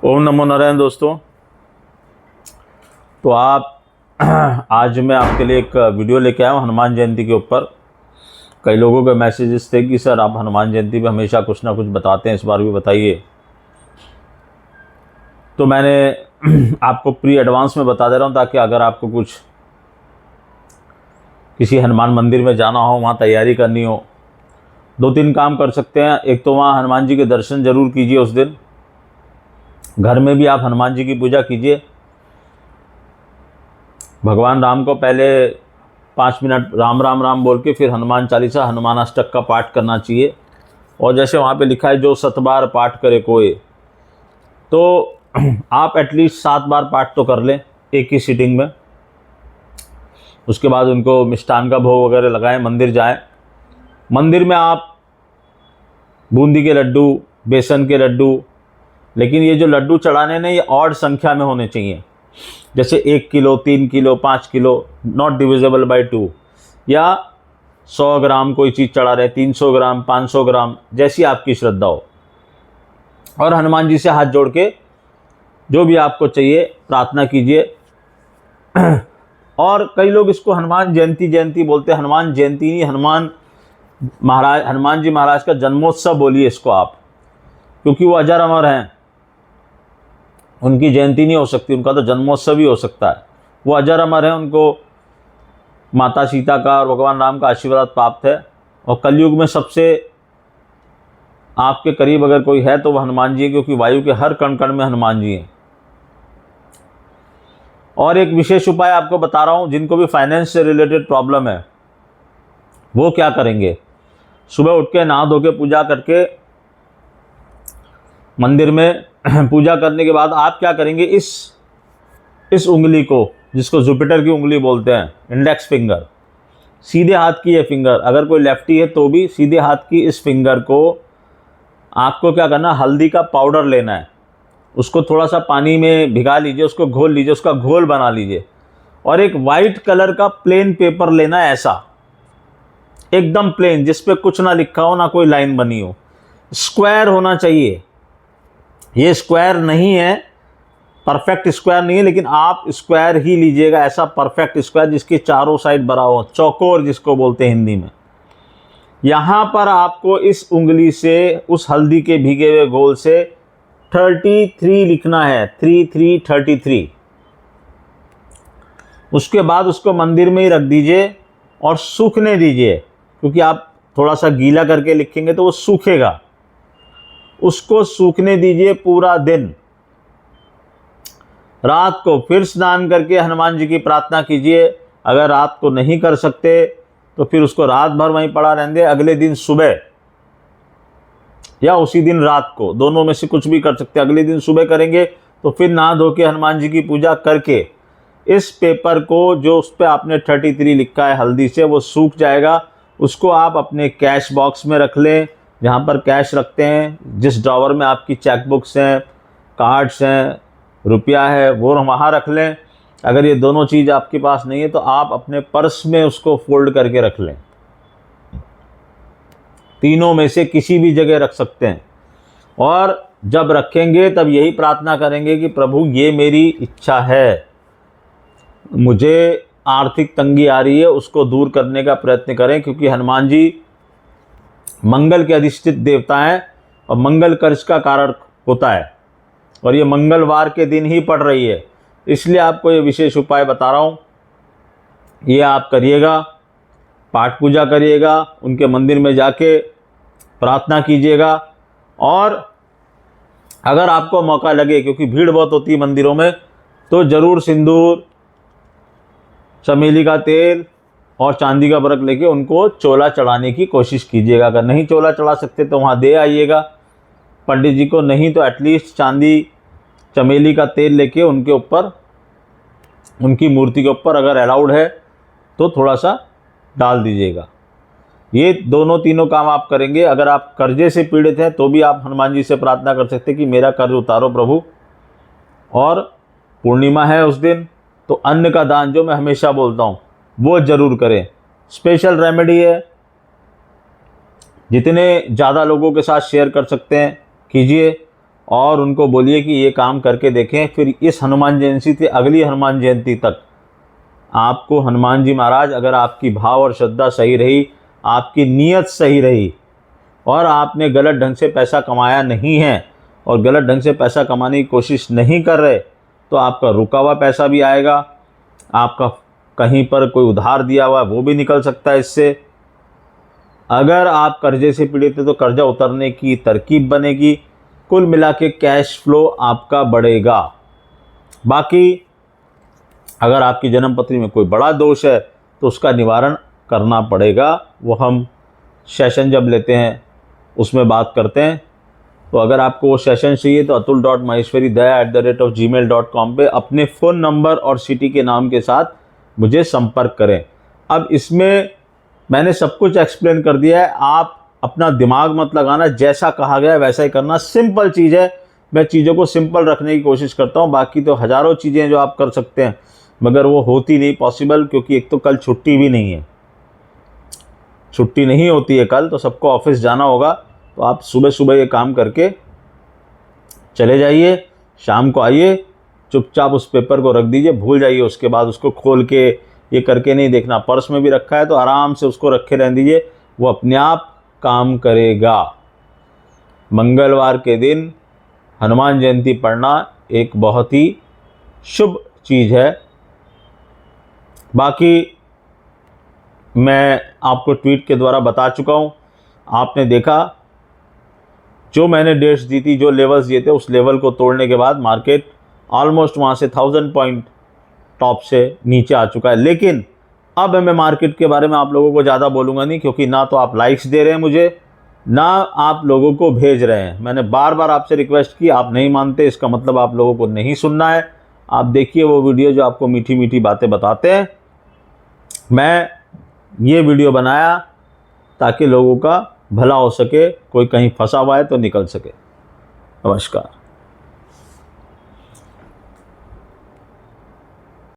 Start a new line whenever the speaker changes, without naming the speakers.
ओम नमो नारायण दोस्तों। तो आज मैं आपके लिए एक वीडियो लेके आया हूँ हनुमान जयंती के ऊपर। कई लोगों के मैसेजेस थे कि सर आप हनुमान जयंती पे हमेशा कुछ ना कुछ बताते हैं, इस बार भी बताइए। तो मैंने आपको प्री एडवांस में बता दे रहा हूँ ताकि अगर आपको कुछ किसी हनुमान मंदिर में जाना हो, वहाँ तैयारी करनी हो, दो तीन काम कर सकते हैं। एक तो वहाँ हनुमान जी के दर्शन जरूर कीजिए उस दिन। घर में भी आप हनुमान जी की पूजा कीजिए। भगवान राम को पहले 5 मिनट राम राम राम बोल के फिर हनुमान चालीसा, हनुमान अष्टक का पाठ करना चाहिए। और जैसे वहाँ पे लिखा है जो 7 बार पाठ करे कोई, तो आप एटलीस्ट 7 बार पाठ तो कर लें एक ही सीटिंग में। उसके बाद उनको मिष्ठान का भोग वगैरह लगाएं, मंदिर जाएं। मंदिर में आप बूंदी के लड्डू, बेसन के लड्डू, लेकिन ये जो लड्डू चढ़ाने ने ये ऑड संख्या में होने चाहिए। जैसे 1 kilo, 3 kilo, 5 kilo, not divisible by 2। या 100 ग्राम कोई चीज़ चढ़ा रहे, 300 ग्राम, 500 ग्राम, जैसी आपकी श्रद्धा हो। और हनुमान जी से हाथ जोड़ के जो भी आपको चाहिए प्रार्थना कीजिए। और कई लोग इसको हनुमान जयंती बोलते हैं। हनुमान जयंती नहीं, हनुमान जी महाराज का जन्मोत्सव बोलिए इसको आप, क्योंकि वो अजर अमर हैं। उनकी जयंती नहीं हो सकती, उनका तो जन्मोत्सव ही हो सकता है। वो अजर अमर हैं, उनको माता सीता का और भगवान राम का आशीर्वाद प्राप्त है। और कलयुग में सबसे आपके करीब अगर कोई है तो वह हनुमान जी है, क्योंकि वायु के हर कण कण में हनुमान जी हैं। और एक विशेष उपाय आपको बता रहा हूँ, जिनको भी फाइनेंस से रिलेटेड प्रॉब्लम है वो क्या करेंगे। सुबह उठ के नहा धो के पूजा करके मंदिर में पूजा करने के बाद आप क्या करेंगे, इस उंगली को, जिसको जुपिटर की उंगली बोलते हैं, इंडेक्स फिंगर, सीधे हाथ की ये फिंगर, अगर कोई लेफ्टी है तो भी सीधे हाथ की इस फिंगर को आपको क्या करना, हल्दी का पाउडर लेना है। उसको थोड़ा सा पानी में भिगा लीजिए, उसको घोल लीजिए, उसका घोल बना लीजिए। और एक वाइट कलर का प्लेन पेपर लेना है, ऐसा एकदम प्लेन, जिस पे कुछ ना लिखा हो, ना कोई लाइन बनी हो। स्क्वायर होना चाहिए। ये स्क्वायर नहीं है, परफेक्ट स्क्वायर नहीं है, लेकिन आप स्क्वायर ही लीजिएगा, ऐसा परफेक्ट स्क्वायर जिसके चारों साइड बराबर हो, चौकोर जिसको बोलते हैं हिंदी में। यहाँ पर आपको इस उंगली से उस हल्दी के भीगे हुए घोल से 33 लिखना है, 3333। उसके बाद उसको मंदिर में ही रख दीजिए और सूखने दीजिए, क्योंकि आप थोड़ा सा गीला करके लिखेंगे तो वो सूखेगा। उसको सूखने दीजिए पूरा दिन। रात को फिर स्नान करके हनुमान जी की प्रार्थना कीजिए। अगर रात को नहीं कर सकते तो फिर उसको रात भर वहीं पड़ा रहने दें। अगले दिन सुबह या उसी दिन रात को, दोनों में से कुछ भी कर सकते हैं। अगले दिन सुबह करेंगे तो फिर नहा धो के हनुमान जी की पूजा करके इस पेपर को, जो उस पर आपने 33 लिखा है हल्दी से, वो सूख जाएगा। उसको आप अपने कैश बॉक्स में रख लें, जहाँ पर कैश रखते हैं, जिस ड्रॉवर में आपकी चेकबुक्स हैं, कार्ड्स हैं, रुपया है, वो वहाँ रख लें। अगर ये दोनों चीज़ आपके पास नहीं है तो आप अपने पर्स में उसको फोल्ड करके रख लें। तीनों में से किसी भी जगह रख सकते हैं। और जब रखेंगे तब यही प्रार्थना करेंगे कि प्रभु ये मेरी इच्छा है, मुझे आर्थिक तंगी आ रही है, उसको दूर करने का प्रयत्न करें, क्योंकि हनुमान जी मंगल के अधिष्ठित देवता हैं और मंगल कर्ज का कारण होता है। और ये मंगलवार के दिन ही पड़ रही है, इसलिए आपको ये विशेष उपाय बता रहा हूँ। ये आप करिएगा, पाठ पूजा करिएगा, उनके मंदिर में जाके प्रार्थना कीजिएगा। और अगर आपको मौका लगे, क्योंकि भीड़ बहुत होती है मंदिरों में, तो ज़रूर सिंदूर, चमेली का तेल और चांदी का बरक लेके उनको चोला चढ़ाने की कोशिश कीजिएगा। अगर नहीं चोला चढ़ा सकते तो वहाँ दे आइएगा पंडित जी को, नहीं तो एटलीस्ट चांदी चमेली का तेल लेके उनके ऊपर, उनकी मूर्ति के ऊपर अगर अलाउड है तो थोड़ा सा डाल दीजिएगा। ये दोनों तीनों काम आप करेंगे। अगर आप कर्जे से पीड़ित हैं तो भी आप हनुमान जी से प्रार्थना कर सकते हैं कि मेरा कर्ज उतारो प्रभु। और पूर्णिमा है उस दिन, तो अन्न का दान, जो मैं हमेशा बोलता हूँ, वो ज़रूर करें। स्पेशल रेमेडी है, जितने ज़्यादा लोगों के साथ शेयर कर सकते हैं कीजिए। और उनको बोलिए कि ये काम करके देखें। फिर इस हनुमान जयंती से अगली हनुमान जयंती तक आपको हनुमान जी महाराज, अगर आपकी भाव और श्रद्धा सही रही, आपकी नीयत सही रही और आपने गलत ढंग से पैसा कमाया नहीं है और गलत ढंग से पैसा कमाने की कोशिश नहीं कर रहे, तो आपका रुका हुआ पैसा भी आएगा, आपका कहीं पर कोई उधार दिया हुआ वो भी निकल सकता है इससे। अगर आप कर्जे से पीड़ित हैं तो कर्जा उतरने की तरकीब बनेगी। कुल मिला के कैश फ्लो आपका बढ़ेगा। बाकी अगर आपकी जन्म पत्री में कोई बड़ा दोष है तो उसका निवारण करना पड़ेगा। वो हम सेशन जब लेते हैं उसमें बात करते हैं। तो अगर आपको वो सेशन चाहिए तो atul.maheshwaridaya@gmail.com पे अपने फ़ोन नंबर और सिटी के नाम के साथ मुझे संपर्क करें। अब इसमें मैंने सब कुछ एक्सप्लेन कर दिया है, आप अपना दिमाग मत लगाना, जैसा कहा गया है वैसा ही करना। सिंपल चीज़ है, मैं चीज़ों को सिंपल रखने की कोशिश करता हूँ। बाकी तो हज़ारों चीज़ें जो आप कर सकते हैं मगर वो होती नहीं पॉसिबल, क्योंकि एक तो कल छुट्टी भी नहीं है, छुट्टी नहीं होती है कल, तो सबको ऑफिस जाना होगा। तो आप सुबह सुबह ये काम करके चले जाइए, शाम को आइए, चुपचाप उस पेपर को रख दीजिए, भूल जाइए। उसके बाद उसको खोल के ये करके नहीं देखना। पर्स में भी रखा है तो आराम से उसको रखे रहने दीजिए, वो अपने आप काम करेगा। मंगलवार के दिन हनुमान जयंती पढ़ना एक बहुत ही शुभ चीज़ है। बाकी मैं आपको ट्वीट के द्वारा बता चुका हूँ, आपने देखा जो मैंने डेट्स दी थी, जो लेवल्स दिए थे, उस लेवल को तोड़ने के बाद मार्केट ऑलमोस्ट वहाँ से 1000 पॉइंट टॉप से नीचे आ चुका है। लेकिन अब मैं मार्केट के बारे में आप लोगों को ज़्यादा बोलूँगा नहीं, क्योंकि ना तो आप लाइक्स दे रहे हैं मुझे, ना आप लोगों को भेज रहे हैं। मैंने बार बार आपसे रिक्वेस्ट की, आप नहीं मानते, इसका मतलब आप लोगों को नहीं सुनना है। आप देखिए वो वीडियो जो आपको मीठी मीठी बातें बताते हैं। मैं ये वीडियो बनाया ताकि लोगों का भला हो सके, कोई कहीं फंसा हुआ है तो निकल सके। नमस्कार।